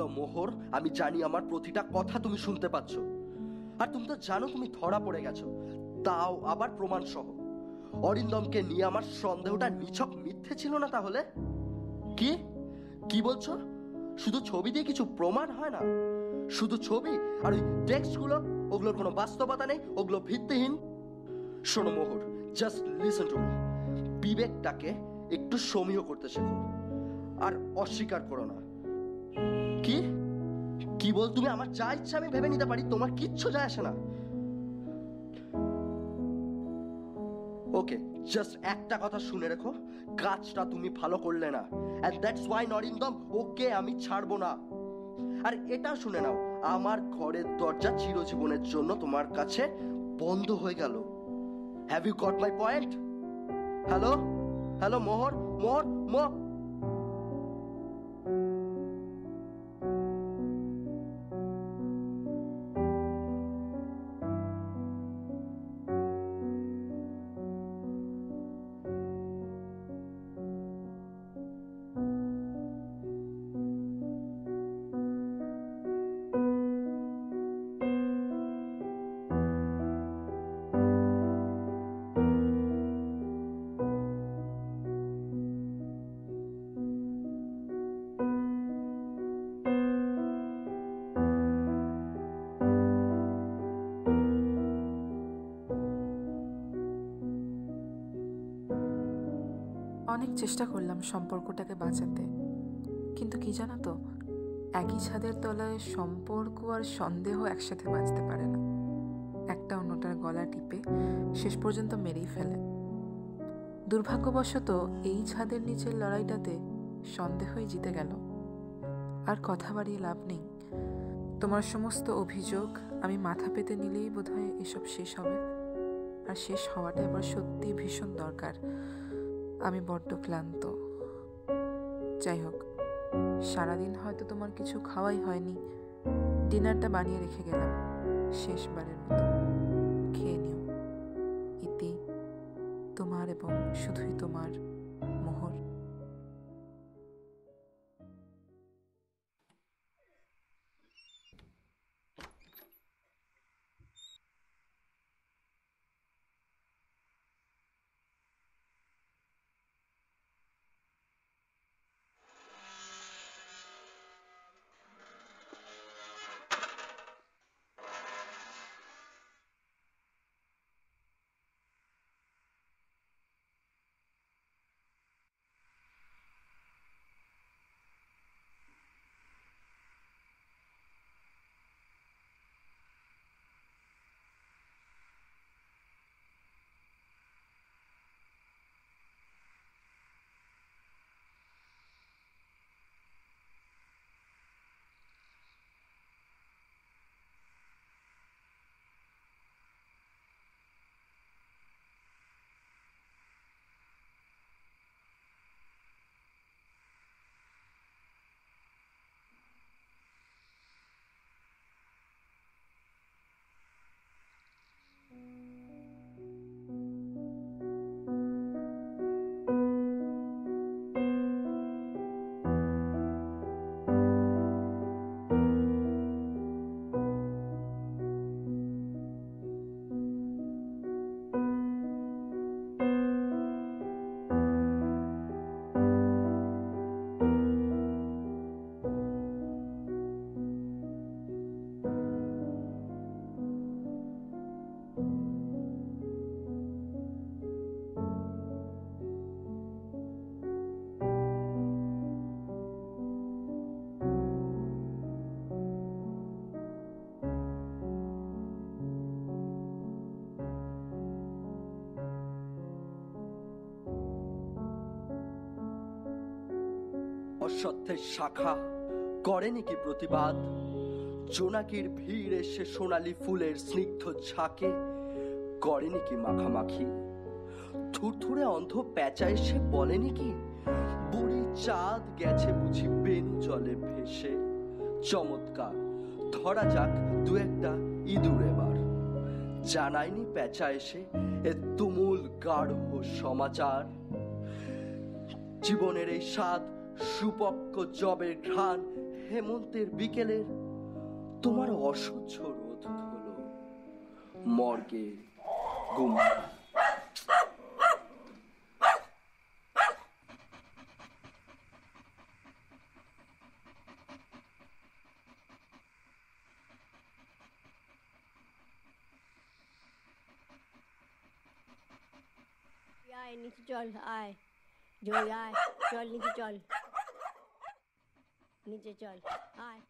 Hello মোহর, আমি জানি আমার প্রতিটা কথা তুমি শুনতে পাচ্ছ, আর তুমি তো জানো তুমি ধরা পড়ে গেছো, তাও আবার প্রমাণ সহ। অরিন্দমকে নিয়ে আমার সন্দেহটা নিছক মিথ্যে ছিল না তাহলে? কি কি বলছো? শুধু ছবি দিয়ে কিছু প্রমাণ হয় না? শুধু ছবি আর ওই টেক্সটগুলো, ওগুলোর কোনো বাস্তবতা নেই, ওগুলো ভিত্তিহীন। শোনো মোহর, জাস্ট লিসেন টু মি। বিবেকটাকে একটু সমীহ করতে শেখো, আর অস্বীকার করো না। কি কি বল তুমি? আমার যা ইচ্ছা আমি ভেবে নিতে পারি, তোমার কিচ্ছু যায় আসে না? ওকে, জাস্ট একটা কথা শুনে রেখো, কাজটা তুমি ভালো করলে না, এন্ড দ্যাটস ওয়াই অরিন্দম ওকে আমি ছাড়বো না। আর এটা শুনে নাও, আমার ঘরের দরজা চিরজীবনের জন্য তোমার কাছে বন্ধ হয়ে গেল। Have you got my point? Hello hello Mohor, Mohor, Mohor. অনেক চেষ্টা করলাম সম্পর্কটাকে বাঁচাতে, কিন্তু কি জানো তো, একই ছাদের তলায় সম্পর্ক আর সন্দেহ একসাথে বাঁচতে পারে না। একটা অন্যটার গলা টিপে শেষ পর্যন্ত মেরেই ফেলে। দুর্ভাগ্যবশত এই ছাদের নিচের লড়াইটাতে সন্দেহই জিতে গেল। আর কথা বাড়িয়ে লাভ নেই। তোমার সমস্ত অভিযোগ আমি মাথা পেতে নিলেই বোধহয় এসব শেষ হবে, আর শেষ হওয়াটা এবার সত্যি ভীষণ দরকার। আমি বড্ড ক্লান্ত। যাই হোক, সারাদিন হয়তো তোমার কিছু খাওয়াই হয়নি। ডিনারটা বানিয়ে রেখে গেলাম শেষবারের মতো, খেয়ে নিও। ইতি, তোমার এবং শুধুই তোমার, মোহর। অশ্বত্থের শাখা করেনি কি প্রতিবাদ? জোনাকির ভিড় এসে সোনালি ফুলের স্নিগ্ধ ঝাঁকে করেনি কি মাখামাখি? থুরথুরে অন্ধ প্যাঁচা এসে বলেনি কি বুড়ি চাঁদ গেছে বুঝি বেনু জলে ভেসে? চমৎকার, ধরা যাক দু একটা ইঁদুর এবার। জানায়নি প্যাঁচা এসে এ তুমুল গাঢ় সমাচার? জীবনের এই স্বাদ সুপক্ক জবের ঘ্রাণ হেমন্তের বিকেলের তোমার অসহ্য রোদ হলো মর্গে গুম। আয় নিচে চল, আয় জয় আয়, চল নিচে চল, নিচে চল আয়।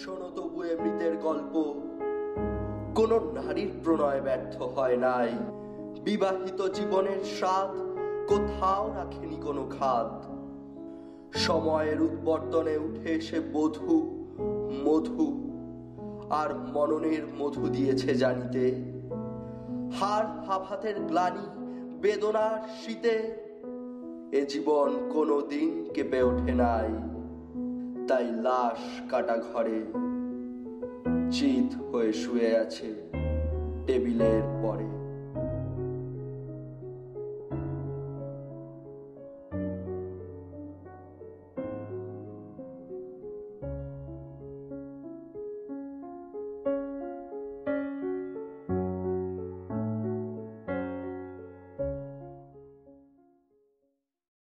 শোনো তবু এ মৃতের গল্প, কোন নারীর প্রণয় ব্যর্থ হয় নাই। বিবাহিত জীবনের স্বাদ কোথাও রাখেনি কোনো খাদ। সময়ের উদ্বর্তনে উঠে এসে বধূ মধু আর মননের মধু দিয়েছে জানিতে। হার হাফাতের গ্লানি বেদনার শীতে এ জীবন কোনো দিন কেঁপে ওঠে নাই। তাই লাশ কাটা ঘরে চিত হয়ে শুয়ে আছে টেবিলের পরে।